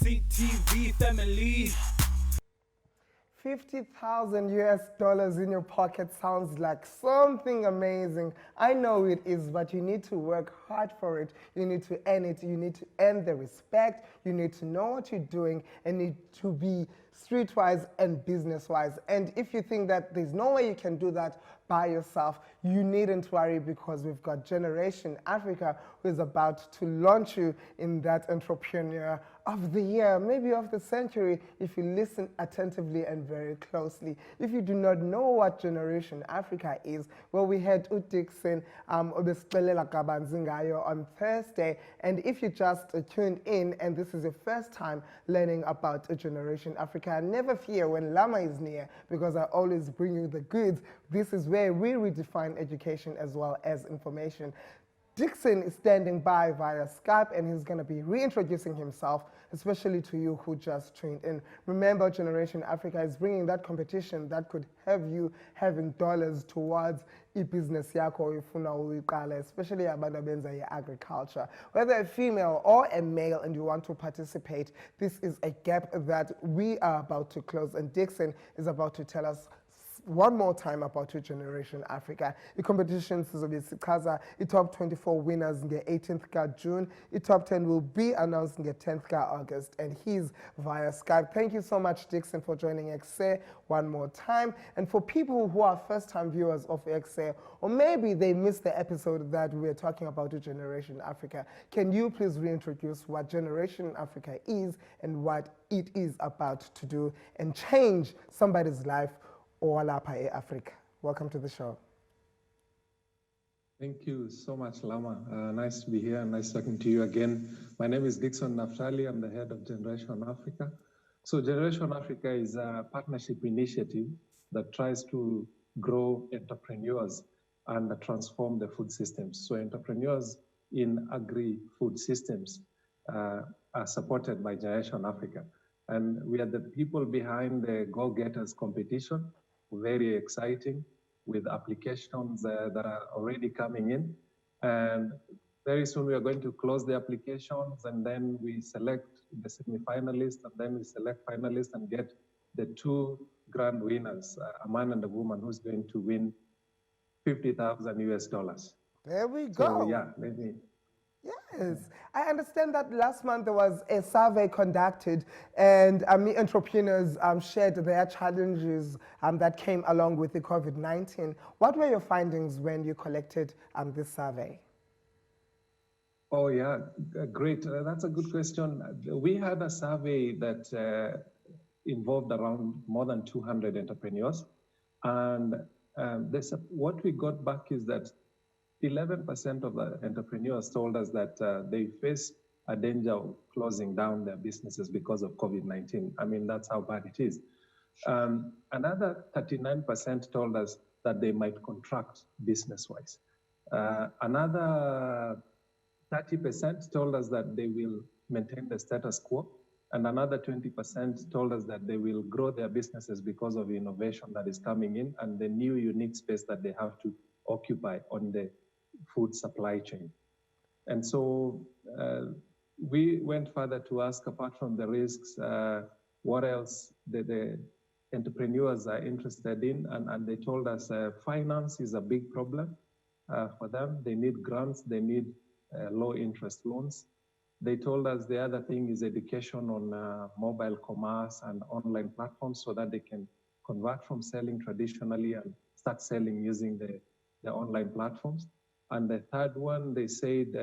CTV family. $50,000 in your pocket sounds like something amazing. I know it is, but you need to work hard for it. You need to earn it. You need to earn the respect. You need to know what you're doing and need to be streetwise and business-wise. And if you think that there's no way you can do that by yourself, you needn't worry, because we've got Generation Africa who is about to launch you in that Entrepreneur of the Year, maybe of the century, if you listen attentively and very closely. If you do not know what Generation Africa is, well, we had Dickson on Thursday, and if you just tuned in and this is your first time learning about Generation Africa, never fear when Lama is near, because I always bring you the goods. This is where we redefine education as well as information. Dickson is standing by via Skype, and he's going to be reintroducing himself, especially to you who just tuned in. Remember, Generation Africa is bringing that competition that could have you having dollars towards business yakho ifuna uyiqala, especially abantu abenza agriculture. Whether a female or a male and you want to participate, this is a gap that we are about to close, and Dickson is about to tell us one more time about your Generation Africa. The competition is the top 24 winners in the 18th June. The top 10 will be announced in the 10th August, and he's via Skype. Thank you so much, Dickson, for joining EKSE one more time. And for people who are first-time viewers of EKSE, or maybe they missed the episode that we were talking about your Generation Africa, can you please reintroduce what Generation Africa is and what it is about to do and change somebody's life all up in Africa? Welcome to the show. Thank you so much, Lama. Nice to be here and nice talking to you again. My name is Dickson Naftali. I'm the head of Generation Africa. So Generation Africa is a partnership initiative that tries to grow entrepreneurs and transform the food systems. So entrepreneurs in agri-food systems are supported by Generation Africa. And we are the people behind the GoGettaz competition. Very exciting, with applications that are already coming in. And very soon we are going to close the applications, and then we select the semi-finalists, and then we select finalists and get the two grand winners, a man and a woman who's going to win $50,000. There we go. So yeah, let me. Yes, I understand that last month there was a survey conducted, and entrepreneurs shared their challenges that came along with the COVID-19. What were your findings when you collected this survey? Oh yeah, great. That's a good question. We had a survey that involved around more than 200 entrepreneurs, and what we got back is that 11% of the entrepreneurs told us that they face a danger of closing down their businesses because of COVID-19. I mean, that's how bad it is. Another 39% told us that they might contract business-wise. Another 30% told us that they will maintain the status quo. And another 20% told us that they will grow their businesses because of innovation that is coming in and the new unique space that they have to occupy on the food supply chain. And so we went further to ask, apart from the risks, what else the entrepreneurs are interested in, and they told us finance is a big problem for them. They need grants, they need low interest loans. They told us the other thing is education on mobile commerce and online platforms, so that they can convert from selling traditionally and start selling using the online platforms. And the third one, they said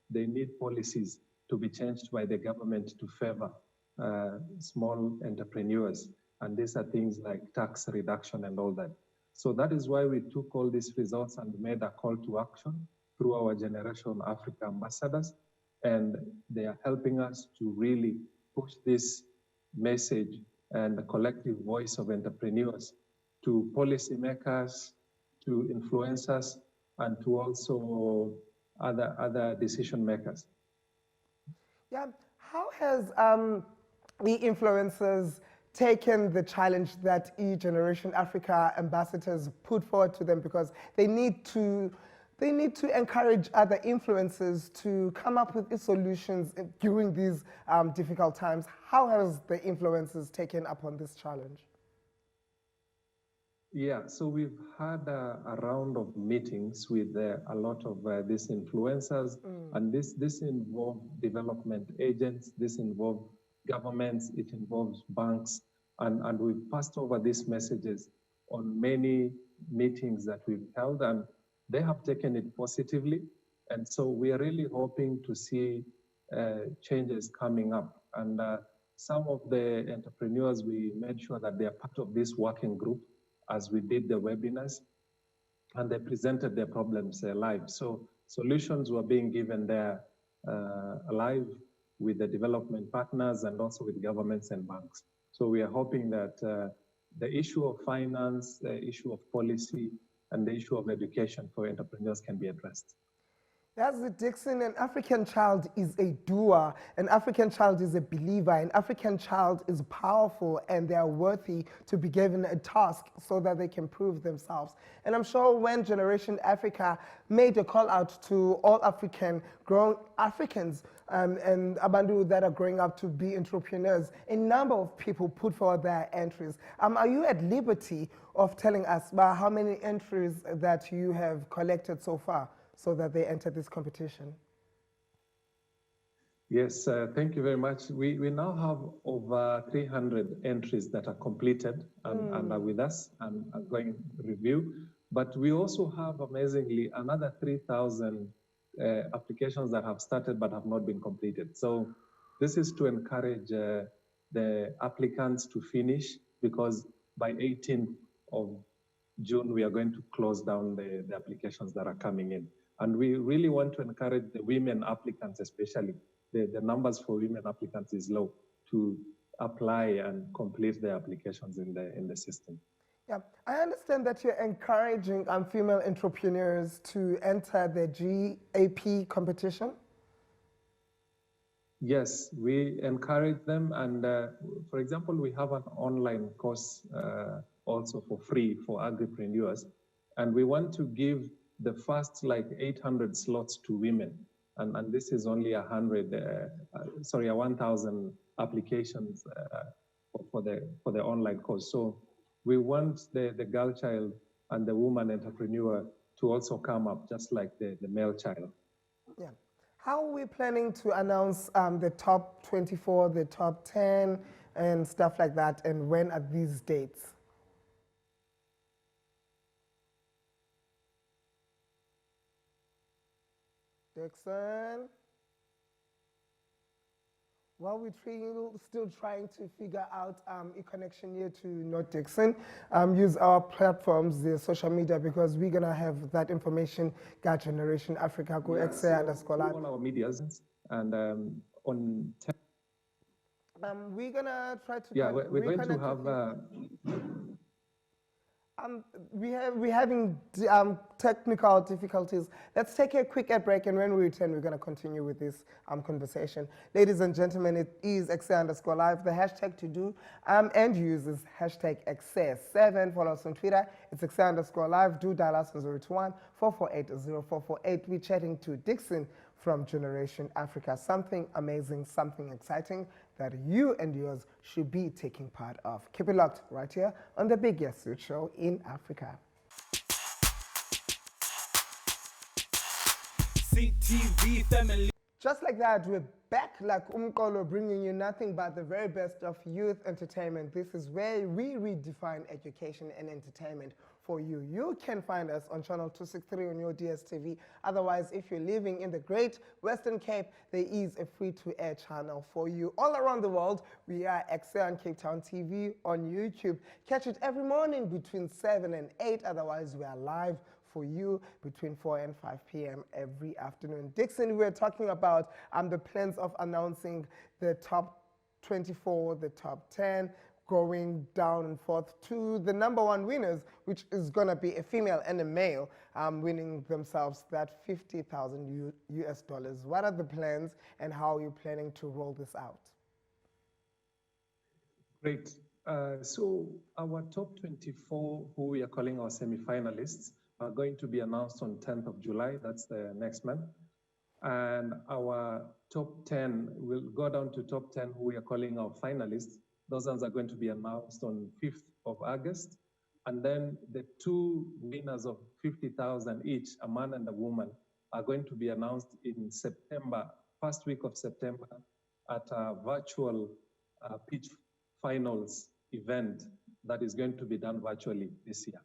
they need policies to be changed by the government to favor small entrepreneurs. And these are things like tax reduction and all that. So that is why we took all these results and made a call to action through our Generation Africa ambassadors. And they are helping us to really push this message and the collective voice of entrepreneurs to policymakers, to influencers, and to also other decision makers. Yeah, how has the influencers taken the challenge that Generation Africa ambassadors put forward to them, because they need to they need to encourage other influencers to come up with solutions during these difficult times. How has the influencers taken up on this challenge? Yeah, so we've had a round of meetings with a lot of these influencers, and this involves development agents, this involves governments, it involves banks, and we've passed over these messages on many meetings that we've held, and they have taken it positively. And so we are really hoping to see changes coming up. And some of the entrepreneurs, we made sure that they are part of this working group as we did the webinars, and they presented their problems live. So solutions were being given there live with the development partners and also with governments and banks. So we are hoping that the issue of finance, the issue of policy, and the issue of education for entrepreneurs can be addressed. That's the Dickson. An African child is a doer. An African child is a believer. An African child is powerful, and they are worthy to be given a task so that they can prove themselves. And I'm sure when Generation Africa made a call out to all grown Africans and Abandu that are growing up to be entrepreneurs, a number of people put forward their entries. Are you at liberty of telling us about how many entries that you have collected so far, so that they enter this competition? Yes, thank you very much. We now have over 300 entries that are completed and are with us and are going review. But we also have, amazingly, another 3,000 applications that have started but have not been completed. So this is to encourage the applicants to finish, because by 18th of June, we are going to close down the applications that are coming in. And we really want to encourage the women applicants, especially. The numbers for women applicants is low, to apply and complete their applications in the system. Yeah, I understand that you're encouraging female entrepreneurs to enter the GAP competition. Yes, we encourage them. And for example, we have an online course also for free for agripreneurs. And we want to give the first 800 slots to women, and this is only 1,000 applications for the online course. So we want the girl child and the woman entrepreneur to also come up, just like the male child. Yeah. How are we planning to announce the top 24, the top 10, and stuff like that, and when are these dates? Dickson? While we're still trying to figure out a connection here to North Dickson, use our platforms, the social media, because we're going to have that information, got Generation Africa, GoGettaz Agripreneur. All our medias, and on... we're going to try to... Yeah, we're going to have... we're having technical difficulties. Let's take a quick break, and when we return, we're going to continue with this conversation. Ladies and gentlemen, it is EKSE_live. The hashtag to do and use is hashtag EKSE7. Follow us on Twitter. It's EKSE_live. Do dial us on 021-448-0448. We're chatting to Dickson from Generation Africa. Something amazing, something exciting that you and yours should be taking part of. Keep it locked right here on the biggest youth show in Africa. CTV family. Just like that, we're back like Umkolo, bringing you nothing but the very best of youth entertainment. This is where we redefine education and entertainment for you. You can find us on channel 263 on your DSTV. Otherwise, if you're living in the Great Western Cape, there is a free-to-air channel for you. All around the world, we are EKSE on Cape Town TV on YouTube. Catch it every morning between 7 and 8. Otherwise, we are live for you between 4 and 5 p.m. every afternoon. Dickson, we're talking about the plans of announcing the top 24, the top 10, going down and forth to the #1 winners, which is going to be a female and a male, winning themselves that $50,000 US. What are the plans, and how are you planning to roll this out? Great. So our top 24, who we are calling our semi-finalists, are going to be announced on 10th of July. That's the next month. And our top 10 will go down to top 10 who we are calling our finalists. Those ones are going to be announced on 5th of August. And then the two winners of 50,000 each, a man and a woman, are going to be announced in September, first week of September, at a virtual pitch finals event that is going to be done virtually this year.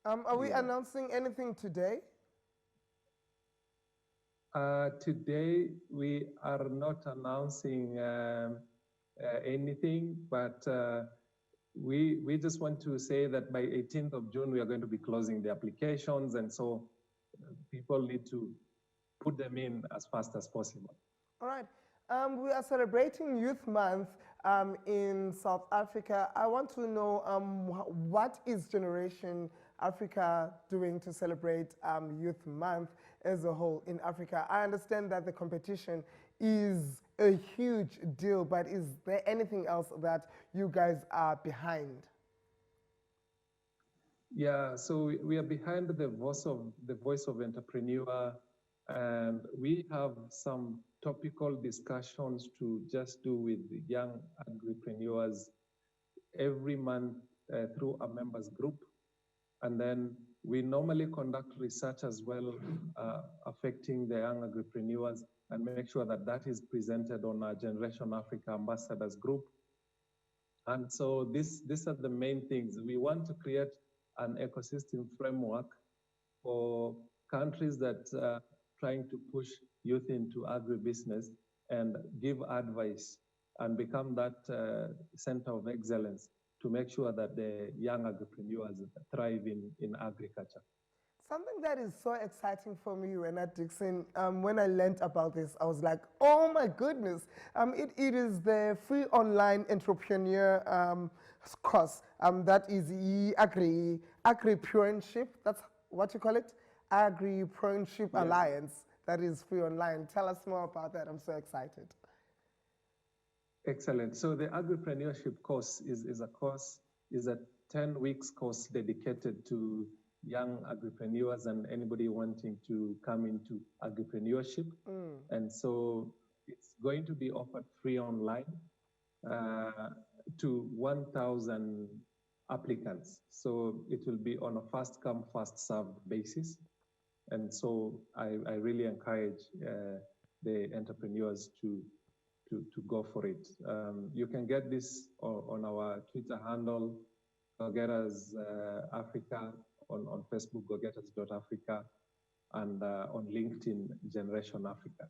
Are we announcing anything today? Today, we are not announcing anything, but we just want to say that by 18th of June, we are going to be closing the applications, and so people need to put them in as fast as possible. All right. We are celebrating Youth Month in South Africa. I want to know what is Generation Africa doing to celebrate Youth Month as a whole in Africa? I understand that the competition is a huge deal, but is there anything else that you guys are behind? Yeah, so we are behind the voice of entrepreneur, and we have some topical discussions to just do with young agripreneurs every month through a members group. And then we normally conduct research as well affecting the young agripreneurs and make sure that that is presented on our Generation Africa Ambassadors group. And so these are the main things. We want to create an ecosystem framework for countries that are trying to push youth into agribusiness and give advice and become that center of excellence to make sure that the young agripreneurs thrive in agriculture. Something that is so exciting for me when at Dickson, when I learned about this, I was like, oh my goodness. It is the free online entrepreneur course. That is agripreneurship. That's what you call it? Agripreneurship yes. Alliance. That is free online. Tell us more about that. I'm so excited. Excellent. So the agripreneurship course is a 10 weeks course dedicated to young agripreneurs and anybody wanting to come into agripreneurship. And so it's going to be offered free online to 1,000 applicants. So it will be on a first come, first served basis. And so I really encourage the entrepreneurs to go for it. You can get this on our Twitter handle, GoGettaz Africa, on Facebook, GoGettaz.Africa, and on LinkedIn, Generation Africa.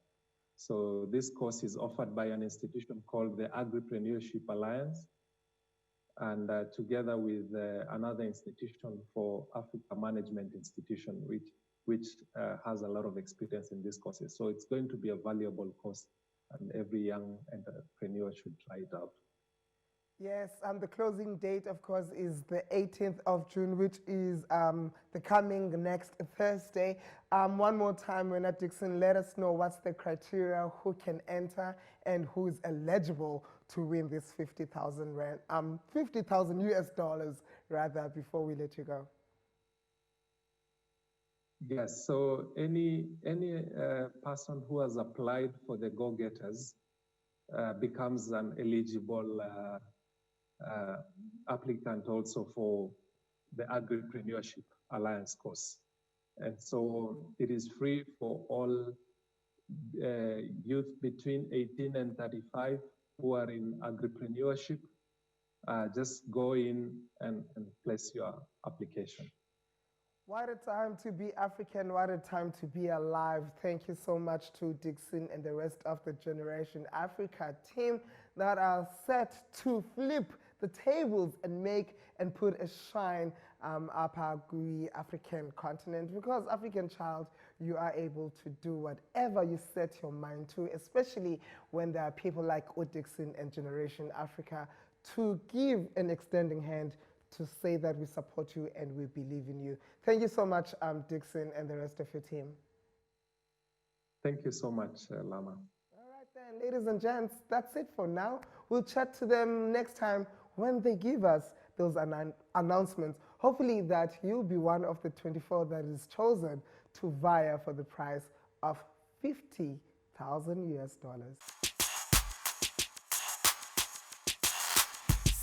So this course is offered by an institution called the Agripreneurship Alliance, and together with another institution for Africa Management Institution, which has a lot of experience in these courses. So it's going to be a valuable course, and every young entrepreneur should try it out. Yes, the closing date, of course, is the 18th of June, which is the coming next Thursday. One more time, Renat Dickson, let us know what's the criteria, who can enter, and who is eligible to win this 50,000 rand, 50,000 US dollars, rather, before we let you go. Yes, so any person who has applied for the GoGettaz becomes an eligible applicant also for the Agripreneurship Alliance course. And so it is free for all youth between 18 and 35 who are in agripreneurship. Just go in and place your application. What a time to be African, what a time to be alive. Thank you so much to Dickson and the rest of the Generation Africa team that are set to flip the tables and make and put a shine up our gooey African continent. Because African child, you are able to do whatever you set your mind to, especially when there are people like Dickson and Generation Africa to give an extending hand to say that we support you and we believe in you. Thank you so much, Dickson and the rest of your team. Thank you so much, Lama. All right then, ladies and gents, that's it for now. We'll chat to them next time when they give us those announcements. Hopefully that you'll be one of the 24 that is chosen to vie for the prize of 50,000 US dollars.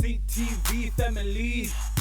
CTV family.